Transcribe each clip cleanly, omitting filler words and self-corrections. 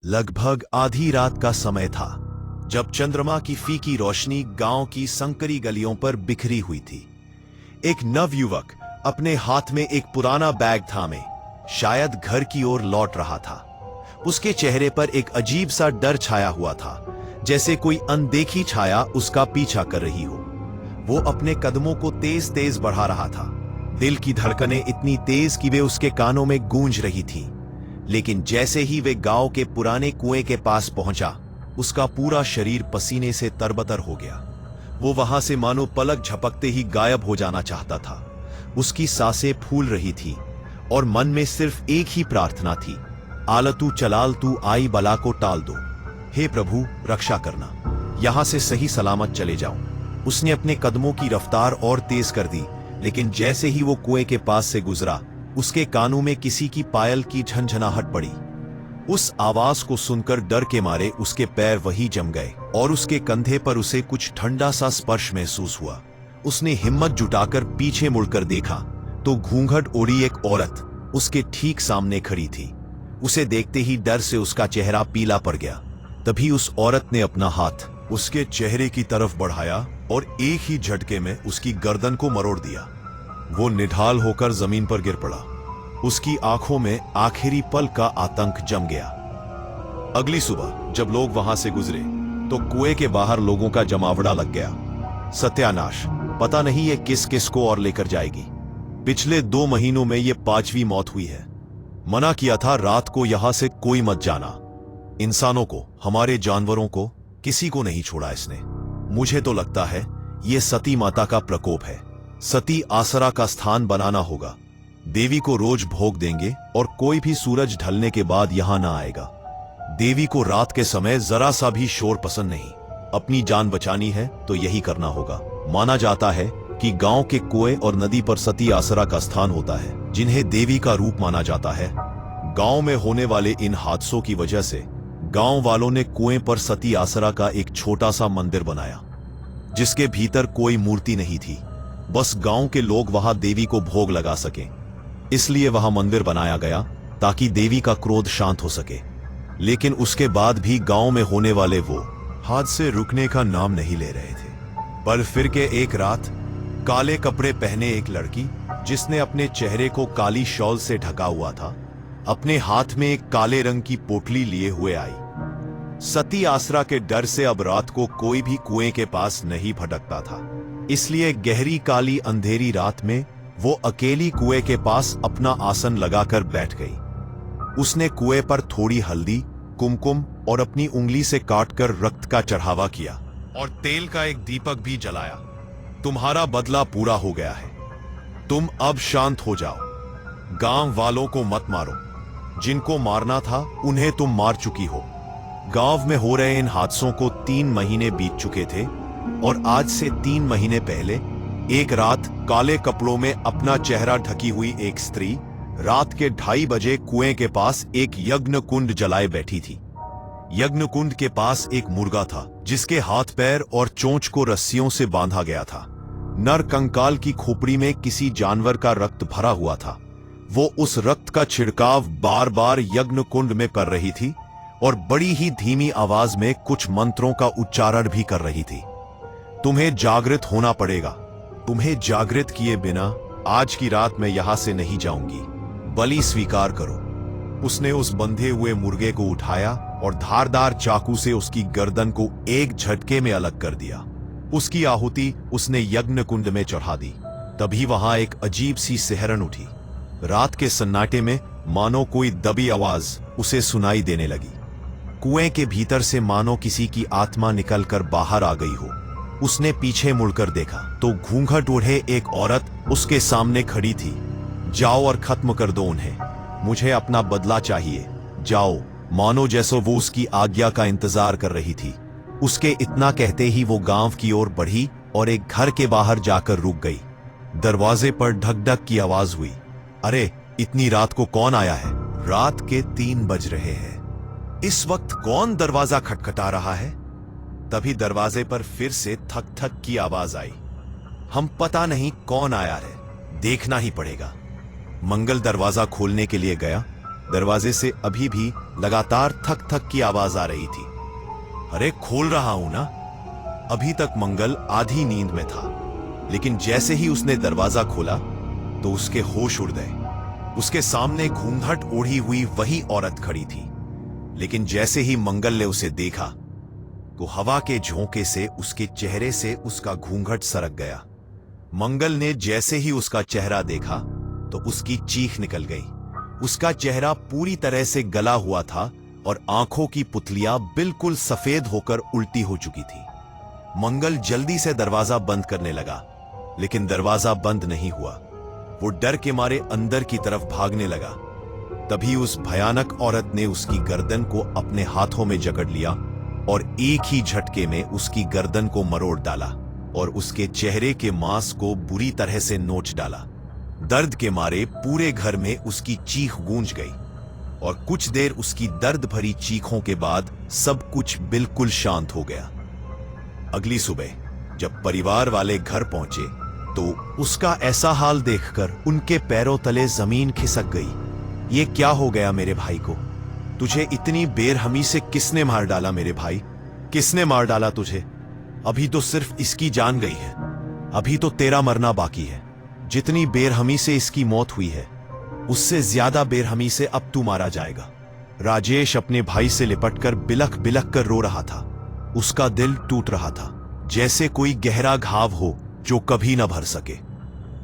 लगभग आधी रात का समय था जब चंद्रमा की फीकी रोशनी गांव की संकरी गलियों पर बिखरी हुई थी। एक नवयुवक अपने हाथ में एक पुराना बैग थामे शायद घर की ओर लौट रहा था। उसके चेहरे पर एक अजीब सा डर छाया हुआ था, जैसे कोई अनदेखी छाया उसका पीछा कर रही हो। वो अपने कदमों को तेज तेज बढ़ा रहा था। दिल की धड़कनें इतनी तेज कि वे उसके कानों में गूंज रही थीं। लेकिन जैसे ही वे गांव के पुराने कुएं के पास पहुंचा, उसका पूरा शरीर पसीने से तरबतर हो गया। वो वहां से मानो पलक झपकते ही गायब हो जाना चाहता था। उसकी सांसें फूल रही थी और मन में सिर्फ एक ही प्रार्थना थी, आलतू चलाल तू आई बला को टाल दो। हे प्रभु, रक्षा करना, यहां से सही सलामत चले जाऊं। उसने अपने कदमों की रफ्तार और तेज कर दी, लेकिन जैसे ही वो कुएं के पास से गुजरा, उसके कानों में किसी की पायल की झनझनाहट पड़ी। उस आवाज को सुनकर डर के मारे उसके पैर वहीं जम गए और उसके कंधे पर उसे कुछ ठंडा सा स्पर्श महसूस हुआ। उसने हिम्मत जुटाकर पीछे मुड़कर देखा तो घूंघट ओढ़ी एक औरत उसके ठीक सामने खड़ी थी। उसे देखते ही डर से उसका चेहरा पीला पड़ गया। तभी उस औरत ने अपना हाथ उसके चेहरे की तरफ बढ़ाया और एक ही झटके में उसकी गर्दन को मरोड़ दिया। वो निढाल होकर जमीन पर गिर पड़ा। उसकी आंखों में आखिरी पल का आतंक जम गया। अगली सुबह जब लोग वहां से गुजरे तो कुएं के बाहर लोगों का जमावड़ा लग गया। सत्यानाश, पता नहीं ये किस किस को और लेकर जाएगी। पिछले 2 महीनों में ये 5वीं मौत हुई है। मना किया था रात को यहां से कोई मत जाना। इंसानों को, हमारे जानवरों को, किसी को नहीं छोड़ा इसने। मुझे तो लगता है ये सती माता का प्रकोप है। सती आसरा का स्थान बनाना होगा। देवी को रोज भोग देंगे और कोई भी सूरज ढलने के बाद यहां ना आएगा। देवी को रात के समय जरा सा भी शोर पसंद नहीं। अपनी जान बचानी है तो यही करना होगा। माना जाता है कि गांव के कुएं और नदी पर सती आसरा का स्थान होता है, जिन्हें देवी का रूप माना जाता है। गांव में होने वाले इन हादसों की वजह से गांव वालों ने कुएं पर सती आसरा का एक छोटा सा मंदिर बनाया, जिसके भीतर कोई मूर्ति नहीं थी। बस गांव के लोग वहां देवी को भोग लगा सकें, इसलिए वहां मंदिर बनाया गया ताकि देवी का क्रोध शांत हो सके। लेकिन उसके बाद भी गांव में होने वाले वो हादसे रुकने का नाम नहीं ले रहे थे। पर फिर के एक रात काले कपड़े पहने एक लड़की, जिसने अपने चेहरे को काली शॉल से ढका हुआ था, अपने हाथ में एक काले रंग की पोटली लिए हुए आई। सती आसरा के डर से अब रात को कोई भी कुएं के पास नहीं भटकता था, इसलिए गहरी काली अंधेरी रात में वो अकेली कुएं के पास अपना आसन लगाकर बैठ गई। उसने कुएं पर थोड़ी हल्दी, कुमकुम और अपनी उंगली से काटकर रक्त का चढ़ावा किया और तेल का एक दीपक भी जलाया। तुम्हारा बदला पूरा हो गया है, तुम अब शांत हो जाओ। गांव वालों को मत मारो, जिनको मारना था उन्हें तुम मार चुकी हो। गांव में हो रहे इन हादसों को 3 महीने बीत चुके थे और आज से 3 महीने पहले एक रात काले कपड़ों में अपना चेहरा ढकी हुई एक स्त्री रात के 2:30 बजे कुएं के पास एक यज्ञ कुंड जलाए बैठी थी। यज्ञ कुंड के पास एक मुर्गा था, जिसके हाथ पैर और चोंच को रस्सियों से बांधा गया था। नर कंकाल की खोपड़ी में किसी जानवर का रक्त भरा हुआ था। वो उस रक्त का छिड़काव बार बार यज्ञ कुंड में कर रही थी और बड़ी ही धीमी आवाज में कुछ मंत्रों का उच्चारण भी कर रही थी। तुम्हें जागृत होना पड़ेगा। तुम्हें जागृत किए बिना आज की रात मैं यहां से नहीं जाऊंगी। बलि स्वीकार करो। उसने उस बंधे हुए मुर्गे को उठाया और धारदार चाकू से उसकी गर्दन को एक झटके में अलग कर दिया। उसकी आहुति उसने यज्ञ कुंड में चढ़ा दी। तभी वहां एक अजीब सी सिहरन उठी। रात के सन्नाटे में मानो कोई दबी आवाज उसे सुनाई देने लगी। कुएं के भीतर से मानो किसी की आत्मा निकलकर बाहर आ गई हो। उसने पीछे मुड़कर देखा तो घूंघट ओढ़े एक औरत उसके सामने खड़ी थी। जाओ और खत्म कर दो उन्हें। मुझे अपना बदला चाहिए। जाओ। मानो जैसो वो उसकी आज्ञा का इंतजार कर रही थी। उसके इतना कहते ही वो गांव की ओर बढ़ी और एक घर के बाहर जाकर रुक गई। दरवाजे पर ढक ढक की आवाज हुई। अरे, इतनी रात को कौन आया है? रात के 3 बज रहे हैं। इस वक्त कौन दरवाजा खटखटा रहा है? तभी दरवाजे पर फिर से थक थक की आवाज आई। हम पता नहीं कौन आया है, देखना ही पड़ेगा। मंगल दरवाजा खोलने के लिए गया। दरवाजे से अभी भी लगातार थक थक की आवाज आ रही थी। अरे खोल रहा हूं ना। अभी तक मंगल आधी नींद में था, लेकिन जैसे ही उसने दरवाजा खोला तो उसके होश उड़ गए। उसके सामने घूंघट ओढ़ी हुई वही औरत खड़ी थी, लेकिन जैसे ही मंगल ने उसे देखा तो हवा के झोंके से उसके चेहरे से उसका घूंघट सरक गया। मंगल ने जैसे ही उसका चेहरा देखा तो उसकी चीख निकल गई। उसका चेहरा पूरी तरह से गला हुआ था और आंखों की पुतलियां बिल्कुल सफेद होकर उल्टी हो चुकी थी। मंगल जल्दी से दरवाजा बंद करने लगा, लेकिन दरवाजा बंद नहीं हुआ। वो डर के मारे अंदर की तरफ भागने लगा। तभी उस भयानक औरत ने उसकी गर्दन को अपने हाथों में जकड़ लिया और एक ही झटके में उसकी गर्दन को मरोड़ डाला और उसके चेहरे के मांस को बुरी तरह से नोच डाला। दर्द के मारे पूरे घर में उसकी चीख गूंज गई और कुछ देर उसकी दर्द भरी चीखों के बाद सब कुछ बिल्कुल शांत हो गया। अगली सुबह जब परिवार वाले घर पहुंचे तो उसका ऐसा हाल देखकर उनके पैरों तले जमीन खिसक गई। ये क्या हो गया मेरे भाई को? तुझे इतनी बेरहमी से किसने मार डाला मेरे भाई? किसने मार डाला तुझे? अभी तो सिर्फ इसकी जान गई है, अभी तो तेरा मरना बाकी है। जितनी बेरहमी से इसकी मौत हुई है, उससे ज्यादा बेरहमी से अब तू मारा जाएगा। राजेश अपने भाई से लिपटकर बिलख बिलख कर रो रहा था। उसका दिल टूट रहा था, जैसे कोई गहरा घाव हो जो कभी न भर सके।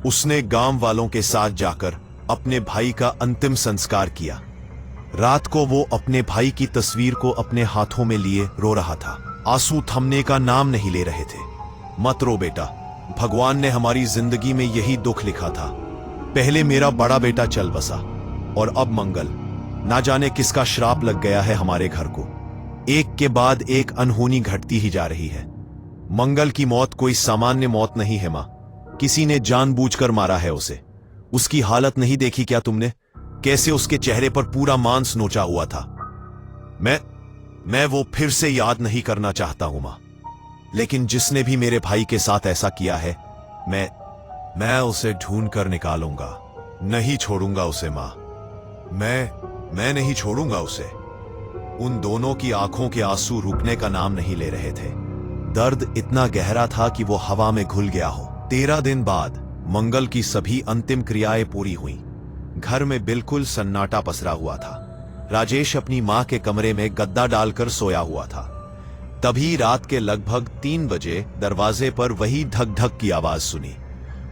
उसने गांव वालों के साथ जाकर अपने भाई का अंतिम संस्कार किया। रात को वो अपने भाई की तस्वीर को अपने हाथों में लिए रो रहा था। आंसू थमने का नाम नहीं ले रहे थे। मत रो बेटा, भगवान ने हमारी जिंदगी में यही दुख लिखा था। पहले मेरा बड़ा बेटा चल बसा और अब मंगल। ना जाने किसका श्राप लग गया है हमारे घर को। एक के बाद एक अनहोनी घटती ही जा रही है। मंगल की मौत कोई सामान्य मौत नहीं है मां, किसी ने जानबूझकर मारा है उसे। उसकी हालत नहीं देखी क्या तुमने? कैसे उसके चेहरे पर पूरा मांस नोचा हुआ था। मैं वो फिर से याद नहीं करना चाहता हूं मां, लेकिन जिसने भी मेरे भाई के साथ ऐसा किया है, मैं उसे ढूंढ कर निकालूंगा। नहीं छोड़ूंगा उसे मां, मैं नहीं छोड़ूंगा उसे। उन दोनों की आंखों के आंसू रुकने का नाम नहीं ले रहे थे। दर्द इतना गहरा था कि वो हवा में घुल गया हो। 13 दिन बाद मंगल की सभी अंतिम क्रियाएं पूरी हुईं। घर में बिल्कुल सन्नाटा पसरा हुआ था। राजेश अपनी मां के कमरे में गद्दा डालकर सोया हुआ था। तभी रात के लगभग 3 बजे दरवाजे पर वही धक धक की आवाज सुनी।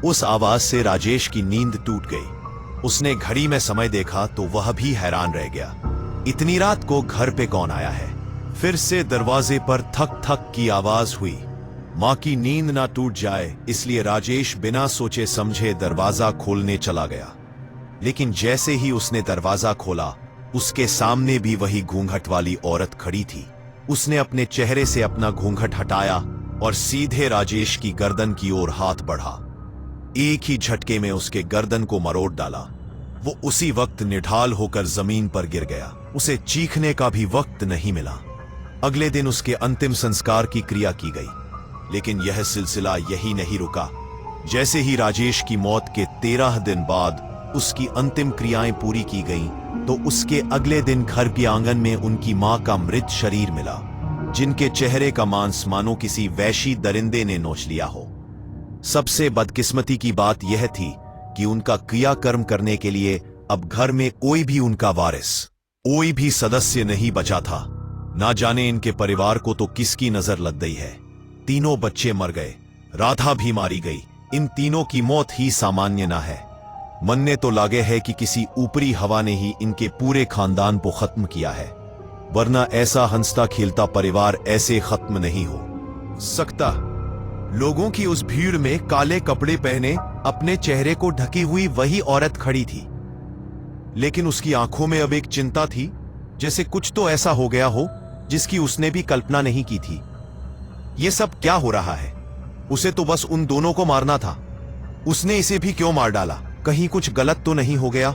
उस आवाज से राजेश की नींद टूट गई। उसने घड़ी में समय देखा तो वह भी हैरान रह गया। इतनी रात को घर पे कौन आया है? फिर से दरवाजे पर थक थक की आवाज हुई। मां की नींद ना टूट जाए इसलिए राजेश बिना सोचे समझे दरवाजा खोलने चला गया। लेकिन जैसे ही उसने दरवाजा खोला, उसके सामने भी वही घूंघट वाली औरत खड़ी थी। उसने अपने चेहरे से अपना घूंघट हटाया और सीधे राजेश की गर्दन की ओर हाथ बढ़ा। एक ही झटके में उसके गर्दन को मरोड़ डाला। वो उसी वक्त निढाल होकर जमीन पर गिर गया। उसे चीखने का भी वक्त नहीं मिला। अगले दिन उसके अंतिम संस्कार की क्रिया की गई, लेकिन यह सिलसिला यही नहीं रुका। जैसे ही राजेश की मौत के 13 दिन बाद उसकी अंतिम क्रियाएं पूरी की गईं, तो उसके अगले दिन घर के आंगन में उनकी मां का मृत शरीर मिला, जिनके चेहरे का मांस मानो किसी वैशी दरिंदे ने नोच लिया हो। सबसे बदकिस्मती की बात यह थी कि उनका क्रियाकर्म करने के लिए अब घर में कोई भी उनका वारिस, कोई भी सदस्य नहीं बचा था। ना जाने इनके परिवार को तो किसकी नजर लग गई है। तीनों बच्चे मर गए, राधा भी मारी गई। इन तीनों की मौत ही सामान्य ना है। मनने तो लागे है कि किसी ऊपरी हवा ने ही इनके पूरे खानदान को खत्म किया है, वरना ऐसा हंसता खेलता परिवार ऐसे खत्म नहीं हो सकता। लोगों की उस भीड़ में काले कपड़े पहने अपने चेहरे को ढकी हुई वही औरत खड़ी थी, लेकिन उसकी आंखों में अब एक चिंता थी, जैसे कुछ तो ऐसा हो गया हो जिसकी उसने भी कल्पना नहीं की थी। यह सब क्या हो रहा है? उसे तो बस उन दोनों को मारना था, उसने इसे भी क्यों मार डाला? कहीं कुछ गलत तो नहीं हो गया?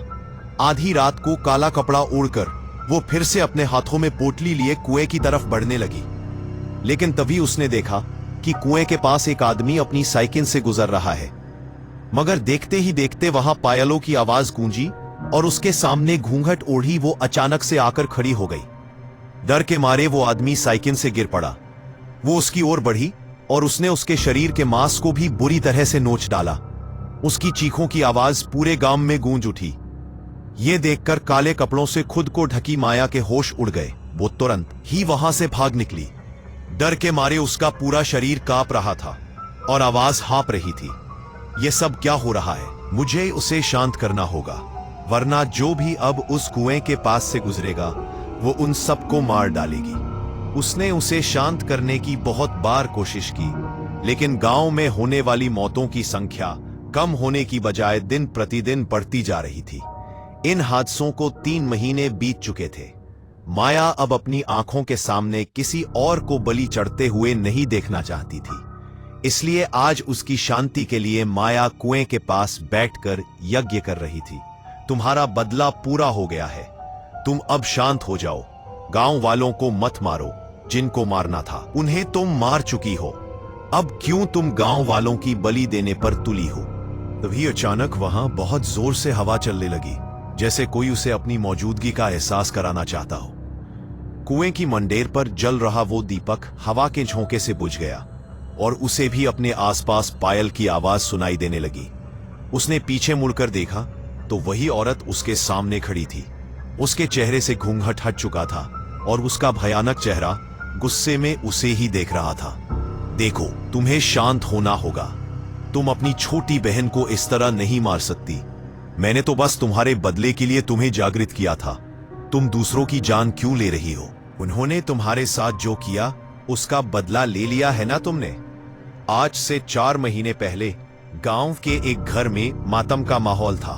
आधी रात को काला कपड़ा ओढ़कर वो फिर से अपने हाथों में पोटली लिए कुएं की तरफ बढ़ने लगी, लेकिन तभी उसने देखा कि कुएं के पास एक आदमी अपनी साइकिल से गुजर रहा है। मगर देखते ही देखते वहां पायलों की आवाज गूंजी और उसके सामने घूंघट ओढ़ी वो अचानक से आकर खड़ी हो गई। डर के मारे वो आदमी साइकिल से गिर पड़ा। वो उसकी ओर बढ़ी और उसने उसके शरीर के मांस को भी बुरी तरह से नोच डाला। उसकी चीखों की आवाज पूरे गांव में गूंज उठी। ये देखकर काले कपड़ों से खुद को ढकी माया के होश उड़ गए। वो तुरंत ही वहां से भाग निकली। डर के मारे उसका पूरा शरीर कांप रहा था और आवाज हाँप रही थी। ये सब क्या हो रहा है? मुझे उसे शांत करना होगा, वरना जो भी अब उस कुएं के पास से गुजरेगा वो उन सबको मार डालेगी। उसने उसे शांत करने की बहुत बार कोशिश की, लेकिन गांव में होने वाली मौतों की संख्या कम होने की बजाय दिन प्रतिदिन बढ़ती जा रही थी। इन हादसों को 3 महीने बीत चुके थे। माया अब अपनी आंखों के सामने किसी और को बलि चढ़ते हुए नहीं देखना चाहती थी। इसलिए आज उसकी शांति के लिए माया कुएं के पास बैठकर यज्ञ कर रही थी। तुम्हारा बदला पूरा हो गया है, तुम अब शांत हो जाओ। गांव वालों को मत मारो, जिनको मारना था उन्हें तुम मार चुकी हो। अब क्यों तुम गांव वालों की बलि देने पर तुली हो? तभी अचानक वहां बहुत जोर से हवा चलने लगी, जैसे कोई उसे अपनी मौजूदगी का एहसास कराना चाहता हो। कुएं की मंडेर पर जल रहा वो दीपक हवा के झोंके से बुझ गया और उसे भी अपने आसपास पायल की आवाज सुनाई देने लगी। उसने पीछे मुड़कर देखा तो वही औरत उसके सामने खड़ी थी। उसके चेहरे से घूंघट हट चुका था और उसका भयानक चेहरा गुस्से में उसे ही देख रहा था। देखो, तुम्हें शांत होना होगा। तुम अपनी छोटी बहन को इस तरह नहीं मार सकती। मैंने तो बस तुम्हारे बदले के लिए तुम्हें जागृत किया था। तुम दूसरों की जान क्यों ले रही हो? उन्होंने तुम्हारे साथ जो किया उसका बदला ले लिया है ना तुमने। आज से 4 महीने पहले गांव के एक घर में मातम का माहौल था।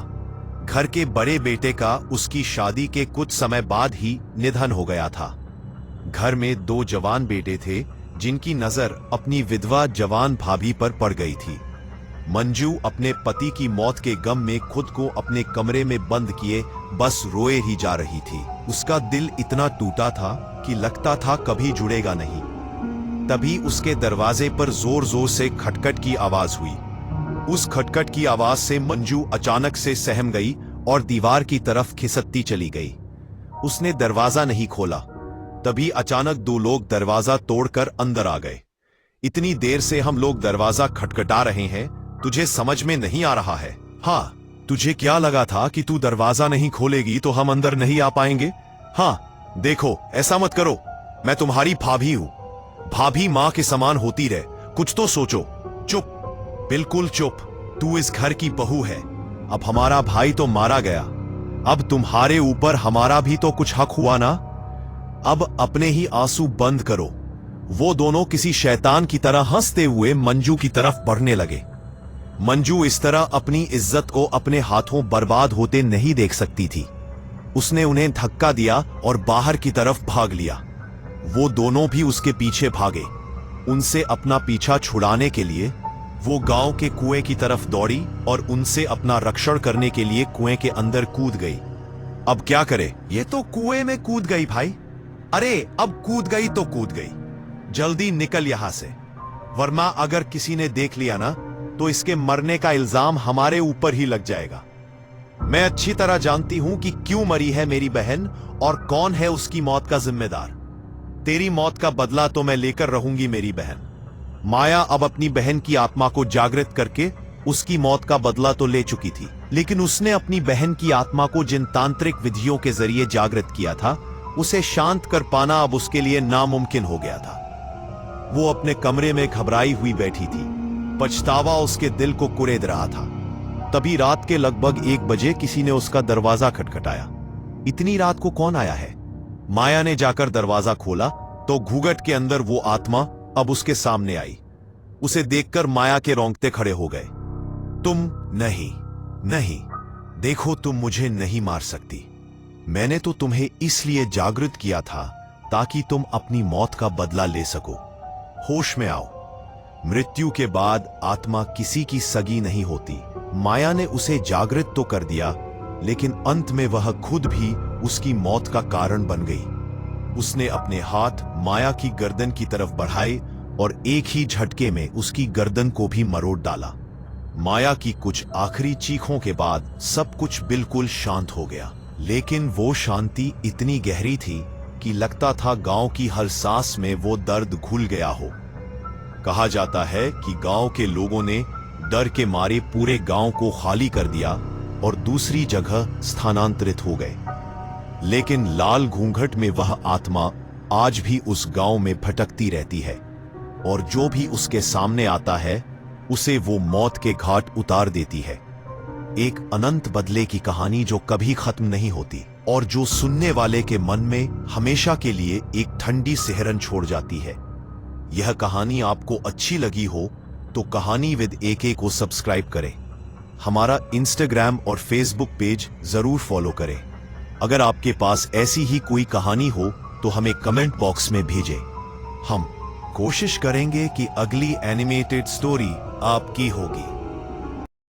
घर के बड़े बेटे का उसकी शादी के कुछ समय बाद ही निधन हो गया था। घर में 2 जवान बेटे थे जिनकी नजर अपनी विधवा जवान भाभी पर पड़ गई थी। मंजू अपने पति की मौत के गम में खुद को अपने कमरे में बंद किए बस रोए ही जा रही थी। उसका दिल इतना टूटा था कि लगता था कभी जुड़ेगा नहीं। तभी उसके दरवाजे पर जोर जोर से खटखट की आवाज हुई। उस खटखट की आवाज से मंजू अचानक से सहम गई और दीवार की तरफ खिसकती चली गई। उसने दरवाजा नहीं खोला, तभी अचानक 2 लोग दरवाजा तोड़कर अंदर आ गए। इतनी देर से हम लोग दरवाजा खटखटा रहे हैं, तुझे समझ में नहीं आ रहा है? हाँ, तुझे क्या लगा था कि तू दरवाजा नहीं खोलेगी तो हम अंदर नहीं आ पाएंगे? हाँ, देखो, ऐसा मत करो। मैं तुम्हारी भाभी हूं। भाभी मां के समान होती रहे, कुछ तो सोचो। चुप, बिल्कुल चुप। तू इस घर की बहू है। अब हमारा भाई तो मारा गया, अब तुम्हारे ऊपर हमारा भी तो कुछ हक हुआ ना। अब अपने ही आंसू बंद करो। वो दोनों किसी शैतान की तरह हंसते हुए मंजू की तरफ बढ़ने लगे। मंजू इस तरह अपनी इज्जत को अपने हाथों बर्बाद होते नहीं देख सकती थी। उसने उन्हें धक्का दिया और बाहर की तरफ भाग लिया। वो दोनों भी उसके पीछे भागे। उनसे अपना पीछा छुड़ाने के लिए वो गांव के कुएं की तरफ दौड़ी और उनसे अपना रक्षण करने के लिए कुएं के अंदर कूद गई। अब क्या करे? ये तो कुएं में कूद गई भाई। अरे, अब कूद गई तो कूद गई। जल्दी निकल यहां से, वरना अगर किसी ने देख लिया ना तो इसके मरने का इल्जाम हमारे ऊपर ही लग जाएगा। मैं अच्छी तरह जानती हूं कि क्यों मरी है मेरी बहन और कौन है उसकी मौत का जिम्मेदार। तेरी मौत का बदला तो मैं लेकर रहूंगी मेरी बहन। माया अब अपनी बहन की आत्मा को जागृत करके उसकी मौत का बदला तो ले चुकी थी, लेकिन उसने अपनी बहन की आत्मा को जिन तांत्रिक विधियों के जरिए जागृत किया था, उसे शांत कर पाना अब उसके लिए नामुमकिन हो गया था। वो अपने कमरे में घबराई हुई बैठी थी। पछतावा उसके दिल को कुरेद रहा था। तभी रात के लगभग 1 बजे किसी ने उसका दरवाजा खटखटाया। इतनी रात को कौन आया है? माया ने जाकर दरवाजा खोला तो घूंघट के अंदर वो आत्मा अब उसके सामने आई। उसे देखकर माया के रोंगटे खड़े हो गए। तुम नहीं, नहीं, देखो, तुम मुझे नहीं मार सकती। मैंने तो तुम्हें इसलिए जागृत किया था ताकि तुम अपनी मौत का बदला ले सको। होश में आओ। मृत्यु के बाद आत्मा किसी की सगी नहीं होती। माया ने उसे जागृत तो कर दिया, लेकिन अंत में वह खुद भी उसकी मौत का कारण बन गई। उसने अपने हाथ माया की गर्दन की तरफ बढ़ाए और एक ही झटके में उसकी गर्दन को भी मरोड़ डाला। माया की कुछ आखिरी चीखों के बाद सब कुछ बिल्कुल शांत हो गया, लेकिन वो शांति इतनी गहरी थी कि लगता था गांव की हर सांस में वो दर्द घुल गया हो। कहा जाता है कि गांव के लोगों ने डर के मारे पूरे गांव को खाली कर दिया और दूसरी जगह स्थानांतरित हो गए, लेकिन लाल घूंघट में वह आत्मा आज भी उस गांव में भटकती रहती है और जो भी उसके सामने आता है उसे वो मौत के घाट उतार देती है। एक अनंत बदले की कहानी जो कभी खत्म नहीं होती और जो सुनने वाले के मन में हमेशा के लिए एक ठंडी सिहरन छोड़ जाती है। यह कहानी आपको अच्छी लगी हो तो कहानी विद AK को सब्सक्राइब करें। हमारा इंस्टाग्राम और फेसबुक पेज जरूर फॉलो करें। अगर आपके पास ऐसी ही कोई कहानी हो तो हमें कमेंट बॉक्स में भेजें। हम कोशिश करेंगे कि अगली एनिमेटेड स्टोरी आपकी होगी।